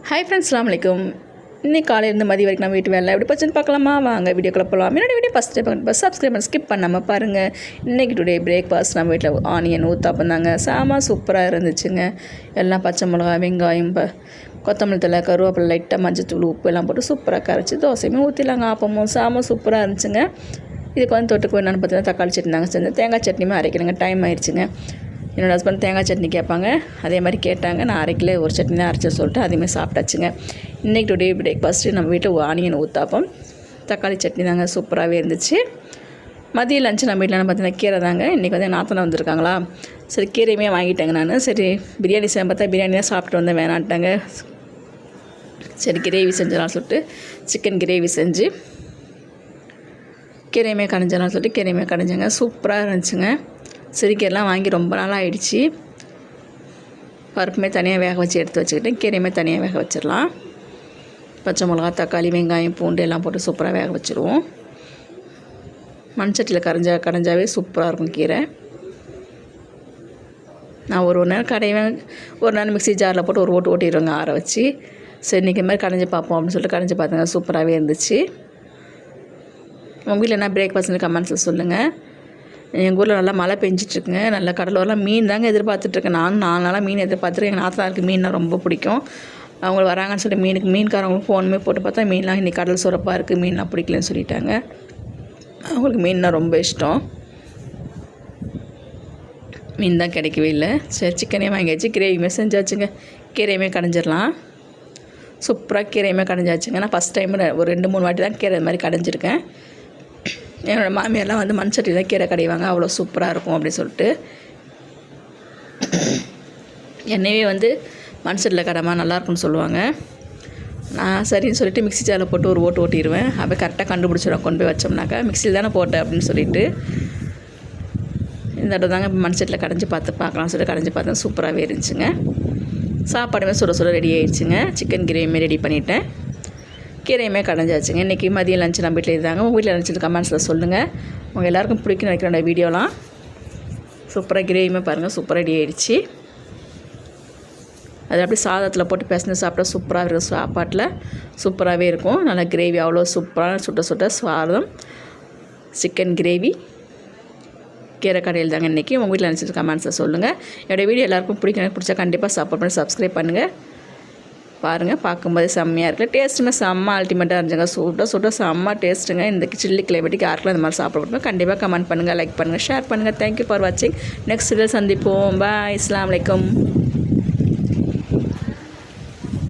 Hi friends, அஸ்ஸலாமு அலைக்கும். இன்னைக்கு காலையிலேருந்து மதியம் வரைக்கும் நம்ம வீட்டு வேலை எப்படி போச்சுன்னு பார்க்கலாமா? வாங்க வீடியோக்குள்ள போகலாம். முன்னாடி வீடியோ ஃபஸ்ட் டைம் சப்ஸ்கிரைப் பண்ணி ஸ்கிப் பண்ணாமல் பாருங்கள். இன்றைக்கி டுடே பிரேக்ஃபாஸ்ட் நம்ம வீட்டில் ஆனியன் ஊத்தாப்பம் தாங்க. சாமா சூப்பராக இருந்துச்சுங்க. எல்லாம் பச்சை மிளகா, வெங்காயம், கொத்தமல்லி தழை, கருவேப்பிலை, லைட்டாக மஞ்சத்தூள், உப்பு எல்லாம் போட்டு சூப்பராக கரைச்சி தோசையுமே ஊற்றிலாங்க. ஆப்பமும் சாமா சூப்பராக இருந்துச்சுங்க. இதுக்கு வந்து தொட்டுக்கு என்னென்னு பார்த்தீங்கன்னா தக்காளி சட்னி தாங்க செஞ்சேன். தேங்காய் சட்னியுமே அரைக்கணுங்க, டைம் ஆயிடுச்சுங்க. என்னோடய ஹஸ்பண்ட் தேங்காய் சட்னி கேட்பாங்க, அதே மாதிரி கேட்டாங்க. நான் அரைக்கல, ஒரு சட்னி தான் அரைச்ச சொல்லிட்டு அதேமாதிரி சாப்பிட்டாச்சுங்க. இன்றைக்கி டுடே பிரேக்ஃபாஸ்ட்டு நம்ம வீட்டில் ஆனியன் ஊத்தாப்பம், தக்காளி சட்னி தாங்க. சூப்பராகவே இருந்துச்சு. மதிய லஞ்சு நம்ம வீட்டில் பார்த்தீங்கன்னா கீரை தாங்க. இன்றைக்கி வந்து நாத்தனை வந்திருக்காங்களா, சரி கீரையுமே வாங்கிட்டேங்க நான். சரி பிரியாணி செய்ய பார்த்தா பிரியாணி தான் சாப்பிட்டு வந்தேன், வேணான்ட்டாங்க. சரி கிரேவி செஞ்சலாம் சொல்லிட்டு சிக்கன் கிரேவி செஞ்சு கீரையுமே கடைஞ்சலாம் சொல்லிட்டு கீரையுமே கடைஞ்சேங்க. சூப்பராக இருந்துச்சுங்க. சிறுக்கீரைலாம் வாங்கி ரொம்ப நாள் ஆகிடுச்சி. பருப்புமே தனியாக வேக வச்சு எடுத்து வச்சுக்கிட்டேன். கீரையுமே தனியாக வேக வச்சிடலாம். பச்சை மிளகா, தக்காளி, வெங்காயம், பூண்டு எல்லாம் போட்டு சூப்பராக வேக வச்சுருவோம். மண் சட்டியில் கடைஞ்சாவே சூப்பராக இருக்கும் கீரை. நான் ஒரு நேரம் கடைவேன், ஒரு நேரம் மிக்ஸி ஜாரில் போட்டு ஒரு ஓட்டு ஓட்டிடுவேங்க ஆற வச்சு. சரி இன்றைக்கி மாதிரி கடைஞ்சி பார்ப்போம் அப்படின்னு சொல்லிட்டு கடைஞ்சி பார்த்தேங்க. சூப்பராகவே இருந்துச்சு. உங்கள் வீட்டில் என்ன பிரேக்ஃபாஸ்ட்னு கமெண்ட்ஸில் சொல்லுங்கள். எங்கள் ஊரில் நல்லா மழை பெஞ்சிட்ருக்குங்க. நல்லா கடலோரெலாம் மீன் தாங்க எதிர்பார்த்துட்ருக்கேன். நானும் 4 நாளாக மீன் எதிர்பார்த்துருக்கேன். எங்கள் நாத்தனாருக்கு மீன்னா ரொம்ப பிடிக்கும். அவங்க வராங்கன்னு சொல்லிட்டு மீன்காரவங்களுக்கு ஃபோனுமே போட்டு பார்த்தா மீன்லாம் இன்றைக்கி கடல் சுரப்பாக இருக்குது, மீன்லாம் பிடிக்கலன்னு சொல்லிட்டாங்க. அவங்களுக்கு மீன்னா ரொம்ப இஷ்டம். மீன் தான் கிடைக்கவே இல்லை. சரி சிக்கனே வாங்கியாச்சு, கிரேவியுமே செஞ்சாச்சுங்க. கீரையுமே கடைஞ்சிடலாம். சூப்பராக கீரையுமே கடைஞ்சாச்சுங்க. நான் ஃபஸ்ட் டைம் ஒரு 2-3 வாட்டி தான் கீரை மாதிரி கடைஞ்சிருக்கேன். என்னோடய மாமியாரெலாம் வந்து மண் சட்டியில் கீரை கடைவாங்க, அவ்வளோ சூப்பராக இருக்கும் அப்படின்னு சொல்லிட்டு. என்னையே வந்து மண் சட்டியில் கடைமா நல்லாயிருக்குன்னு சொல்லுவாங்க. நான் சரின்னு சொல்லிட்டு மிக்ஸி ஜாரில் போட்டு ஒரு ஓட்டு ஓட்டிடுவேன். அப்போ கரெக்டாக கண்டுபிடிச்சிடுவேன். கொண்டு போய் வச்சோம்னாக்கா மிக்ஸியில் தானே போட்டேன் அப்படின்னு சொல்லிட்டு. இந்த இடம் தாங்க மண் சட்டியில் கடைஞ்சி பார்க்கலாம்னு சொல்லிட்டு கடைஞ்சி பார்த்தேன். சூப்பராகவே இருந்துச்சுங்க. சாப்பாடுமே சுட ரெடி ஆகிடுச்சுங்க. சிக்கன் கிரேவியுமே ரெடி பண்ணிவிட்டேன். கீரையுமே கடைஞ்சாச்சுங்க. இன்றைக்கி மதியம் லஞ்சு நம்ம வீட்டில் இருந்தாங்க. உங்கள் வீட்டில் லஞ்சு கமெண்ட்ஸில் சொல்லுங்கள். உங்கள் எல்லாேருக்கும் பிடிக்குன்னு நினைக்கிறேன் வீடியோலாம். சூப்பராக கிரேவியுமே பாருங்கள், சூப்பராக ரெடி ஆகிடுச்சு. அது அப்படியே சாதத்தில் போட்டு பிசைஞ்சு சாப்பிட்டா சூப்பராக இருக்கும். சாப்பாட்டில் சூப்பராகவே இருக்கும். நல்லா கிரேவி அவ்வளோ சூப்பராக சுட்ட சாதம், சிக்கன் கிரேவி, கீரை கடையில் தாங்க இன்றைக்கி. உங்கள் வீட்டில் நினச்சிட்டு கமெண்ட்ஸில் சொல்லுங்கள். என்னோடய வீடியோ எல்லாேருக்கும் பிடிச்சா கண்டிப்பாக சப்போர்ட் பண்ணி சப்ஸ்கிரைப் பண்ணுங்கள். பாருங்கள், பார்க்கும்போது செம்மையாக இருக்குது. டேஸ்ட்டுமே செம்ம அல்டிமேட்டாக இருந்துச்சுங்க. சுட்ட செம்ம டேஸ்ட்டுங்க. இந்த சில்லி கிளைமேட்டுக்கு யாருக்கெல்லாம் இந்த மாதிரி சாப்பிட கண்டிப்பாக கமெண்ட் பண்ணுங்கள், லைக் பண்ணுங்கள், ஷேர் பண்ணுங்கள். தேங்க்யூ ஃபார் வாட்சிங். நெக்ஸ்ட் வீடியோ சந்திப்போம். பாய். அஸ்ஸலாமு அலைக்கும்.